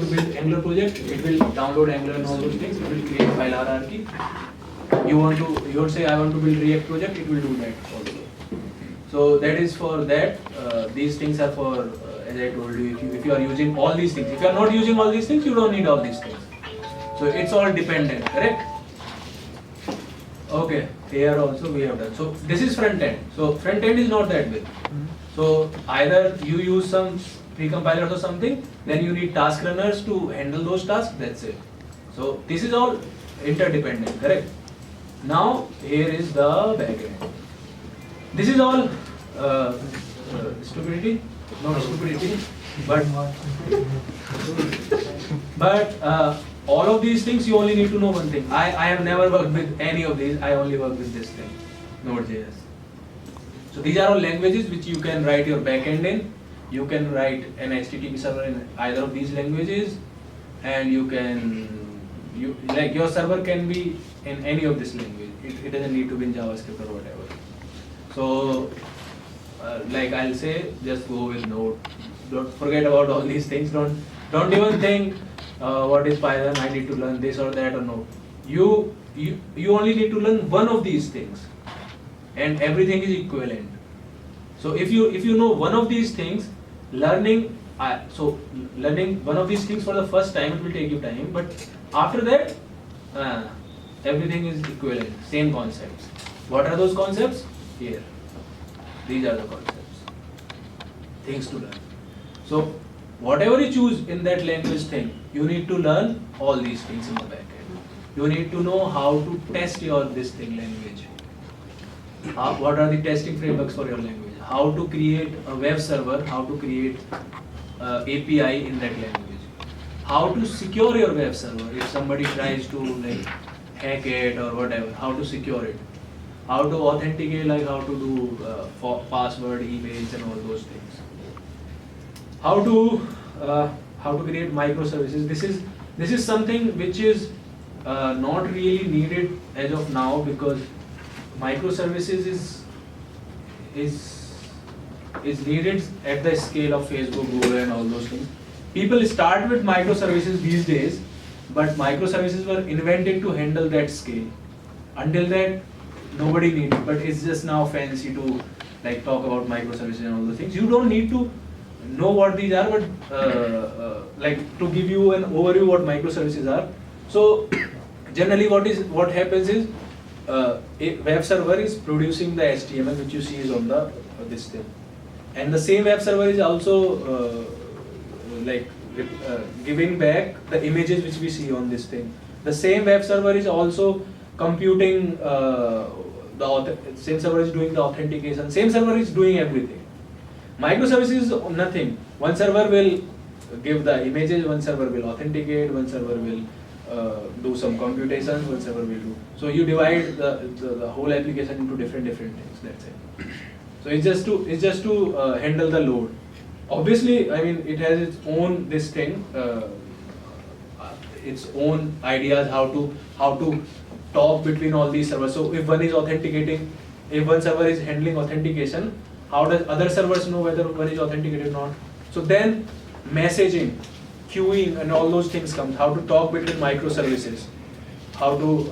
to build Angular project, it will download Angular and all those things, it will create file hierarchy. You would say I want to build React project, it will do that also. So that is for that. These things are for, as I told you, if you are using all these things. If you are not using all these things, you don't need all these things. So it's all dependent, correct? Okay, here also we have done. So this is front end. So front end is not that big. So either you use some precompilers or something, then you need task runners to handle those tasks, that's it. So this is all interdependent, correct? Now here is the backend. This is all stupidity, not stupidity, but all of these things you only need to know one thing. I have never worked with any of these, I only work with this thing, Node.js. So these are all languages which you can write your backend in. You can write an HTTP server in either of these languages, and you can, like your server can be in any of this language. It doesn't need to be in JavaScript or whatever. So, like I'll say, just go with Node. Don't forget about all these things. Don't even think what is Python. I need to learn this or that or no. You only need to learn one of these things, and everything is equivalent. So if you know one of these things, learning one of these things for the first time, it will take you time. But after that, everything is equivalent. Same concepts. What are those concepts? Here. These are the concepts. Things to learn. So whatever you choose in that language thing, you need to learn all these things in the backend. You need to know how to test your this thing language. What are the testing frameworks for your language? How to create a web server, how to create API in that language. How to secure your web server if somebody tries to like hack it or whatever, how to secure it. How to authenticate, like how to do password, emails and all those things. How to create microservices. This is something which is not really needed as of now, because microservices is needed at the scale of Facebook, Google and all those things. People start with microservices these days, but microservices were invented to handle that scale. Until that, nobody needed, but it's just now fancy to like talk about microservices and all those things. You don't need to know what these are, but like to give you an overview what microservices are. So generally what happens is a web server is producing the HTML which you see is on the this thing, and the same web server is also giving back the images which we see on this thing. The same web server is also computing same server is doing the authentication, same server is doing everything. Microservices is nothing. One server will give the images, one server will authenticate, one server will do some computations, one server will do. So you divide the whole application into different things. That's it. So it's just to handle the load. Obviously, I mean it has its own this thing, its own ideas how to talk between all these servers. So if one is authenticating, if one server is handling authentication, how does other servers know whether one is authenticated or not? So then messaging, queuing and all those things come. How to talk between microservices, how to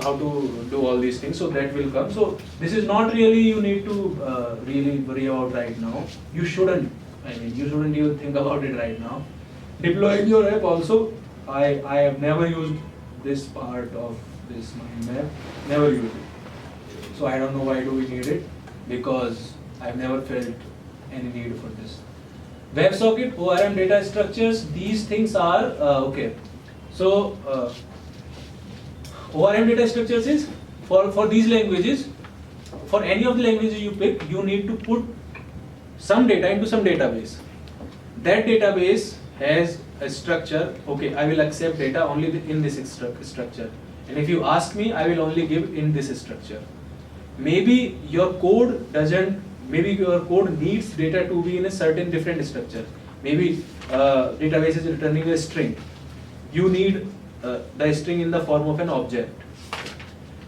do all these things. So that will come. So this is not really you need to really worry about right now. You shouldn't. I mean you shouldn't even think about it right now. Deploying your app also. I have never used this part of this mind map. Never used it. So I don't know why do we need it, because I've never felt any need for this. WebSocket, ORM data structures, these things are okay. So ORM data structures is for these languages, for any of the languages you pick, you need to put some data into some database. That database has a structure. Okay, I will accept data only in this structure. And if you ask me, I will only give in this structure. Maybe your code needs data to be in a certain different structure. Maybe database is returning a string. You need the string in the form of an object.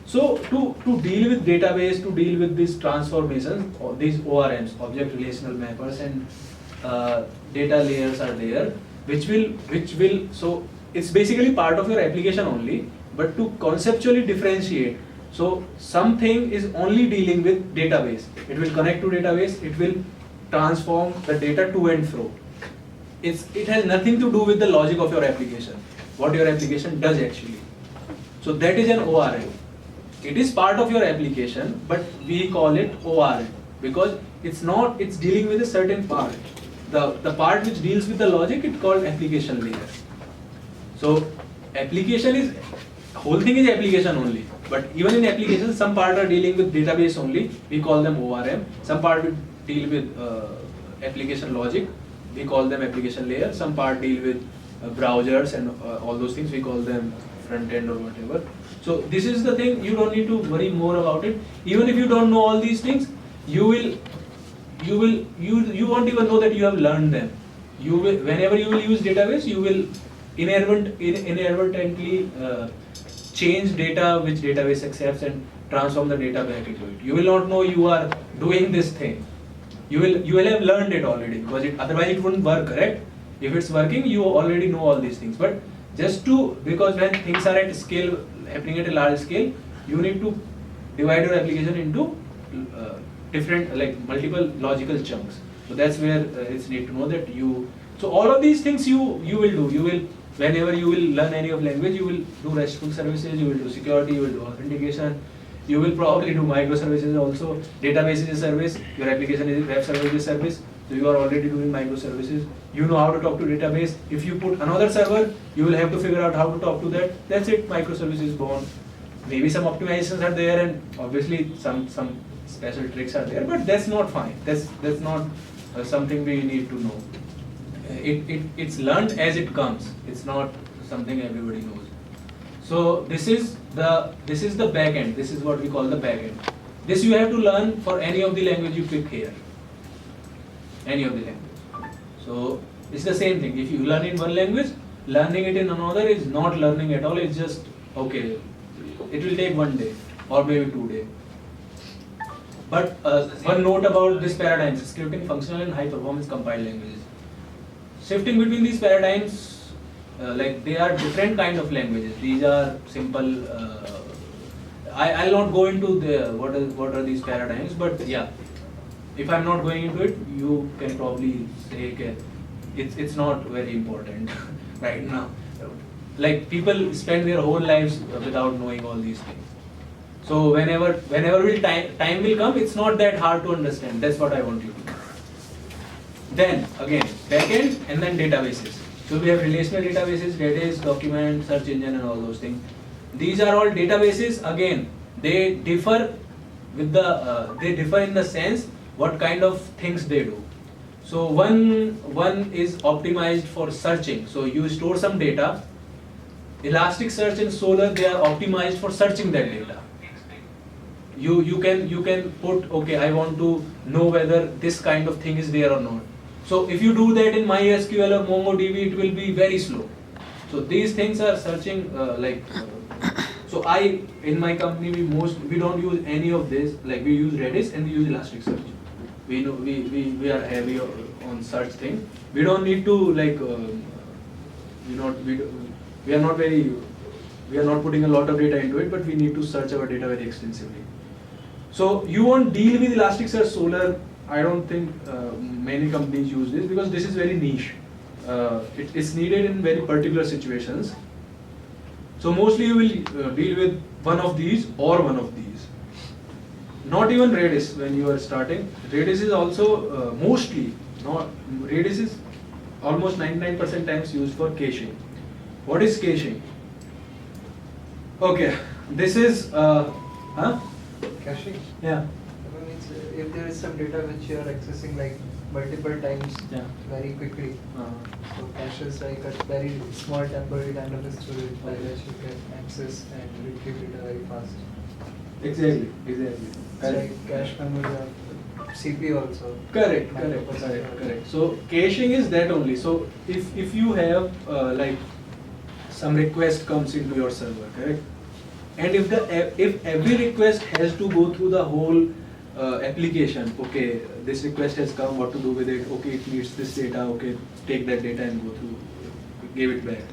So to deal with database, to deal with these transformations, or these ORMs, object relational mappers, and data layers are there. which will so it's basically part of your application only, but to conceptually differentiate. So something is only dealing with database. It will connect to database. It will transform the data to and fro. It has nothing to do with the logic of your application, what your application does actually. So that is an ORM. It is part of your application, but we call it ORM because it's dealing with a certain part. The part which deals with the logic, it's called application layer. So application is, whole thing is application only. But even in applications, some part are dealing with database only. We call them ORM. Some part will deal with application logic. We call them application layer. Some part deal with browsers and all those things. We call them front end or whatever. So this is the thing. You don't need to worry more about it. Even if you don't know all these things, you won't even know that you have learned them. You will, whenever you will use database, you will inadvertently change data which database accepts and transform the data back into it. You will not know you are doing this thing. You will have learned it already because otherwise it wouldn't work, correct? If it's working, you already know all these things. But because when things are at scale, happening at a large scale, you need to divide your application into different, like multiple logical chunks. So that's where it's need to know that you. So all of these things you will do. You will, whenever you will learn any of language, you will do RESTful services, you will do security, you will do authentication, you will probably do microservices also. Database is a service, your application is a web service is a service, so you are already doing microservices. You know how to talk to database. If you put another server, you will have to figure out how to talk to that. That's it, microservice is born. Maybe some optimizations are there and obviously some special tricks are there, but that's not fine. That's not something we need to know. It's learned as it comes. It's not something everybody knows. So this is the back end. This is what we call the back end. This you have to learn for any of the language you pick here. Any of the language. So it's the same thing. If you learn in one language, learning it in another is not learning at all. It's just okay. It will take 1 day or maybe 2 days. But one note about this paradigm: scripting, functional, and high performance compiled languages. Shifting between these paradigms, like they are different kind of languages. These are simple. I'll not go into what are these paradigms, but yeah, if I'm not going into it, you can probably say okay, it's not very important right now. Like people spend their whole lives without knowing all these things. So whenever time will come, it's not that hard to understand. That's what I want you to know. Then again, backend and then databases. So we have relational databases, Redis, document, search engine, and all those things. These are all databases. Again, they differ with they differ in the sense what kind of things they do. So one is optimized for searching. So you store some data. Elasticsearch and Solr, they are optimized for searching that data. You can put, okay, I want to know whether this kind of thing is there or not. So if you do that in MySQL or MongoDB, it will be very slow. So these things are searching so in my company we don't use any of this. Like we use Redis and we use Elasticsearch. We are heavy on search thing. We don't need to like we are not putting a lot of data into it, but we need to search our data very extensively. So you won't deal with Elasticsearch, Solr. I don't think many companies use this because this is very niche. It's needed in very particular situations. So mostly you will deal with one of these or one of these. Not even Redis when you are starting. Redis is also Redis is almost 99% times used for caching. What is caching? Okay, this is caching. Yeah. If there is some data which you are accessing like multiple times very quickly, so cache is like a very small temporary kind of storage by which you can access and retrieve data very fast. Exactly. It's like cache memory of CPU also. Correct. So caching is that only. So if you have like some request comes into your server, correct? And if every request has to go through the whole application, okay, this request has come, what to do with it, okay, it needs this data, okay, take that data and go through give it back.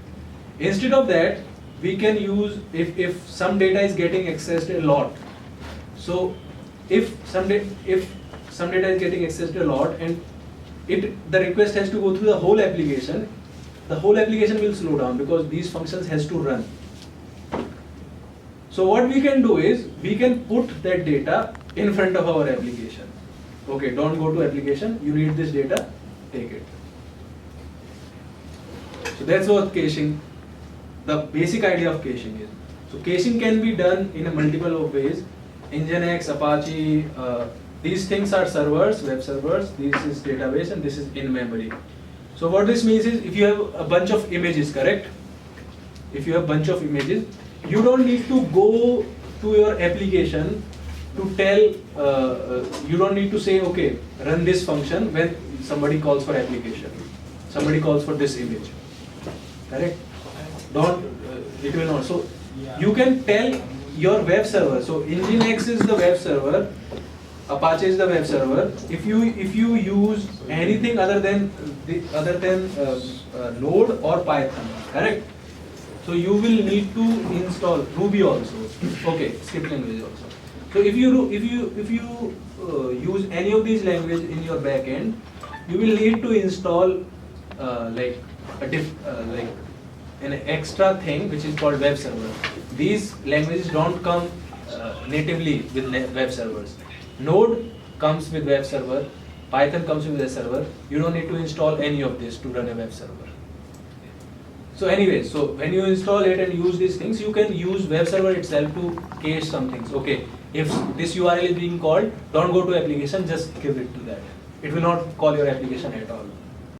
Instead of that, we can use, if some data is getting accessed a lot, so if some data is getting accessed a lot and the request has to go through the whole application will slow down because these functions has to run. So what we can do is, we can put that data in front of our application. Okay, don't go to application, you need this data, take it. So that's what caching, the basic idea of caching is. So caching can be done in a multiple of ways. Nginx, Apache, these things are servers, web servers, this is database and this is in memory. So what this means is, if you have a bunch of images, correct? If you have a bunch of images, you don't need to go to your application to tell, you don't need to say, okay, run this function when somebody calls for application, somebody calls for this image, correct? Don't, it will not. So you can tell your web server, so Nginx is the web server, Apache is the web server. If you use anything other than Node or Python, correct? So you will need to install Ruby also. Okay, script language also. So if you use any of these languages in your backend, you will need to install like an extra thing which is called web server. These languages don't come natively with web servers. Node comes with web server, Python comes with web server. You don't need to install any of this to run a web server. So anyway, so when you install it and use these things, you can use web server itself to cache some things. Okay, if this URL is being called, don't go to application, just give it to that. It will not call your application at all.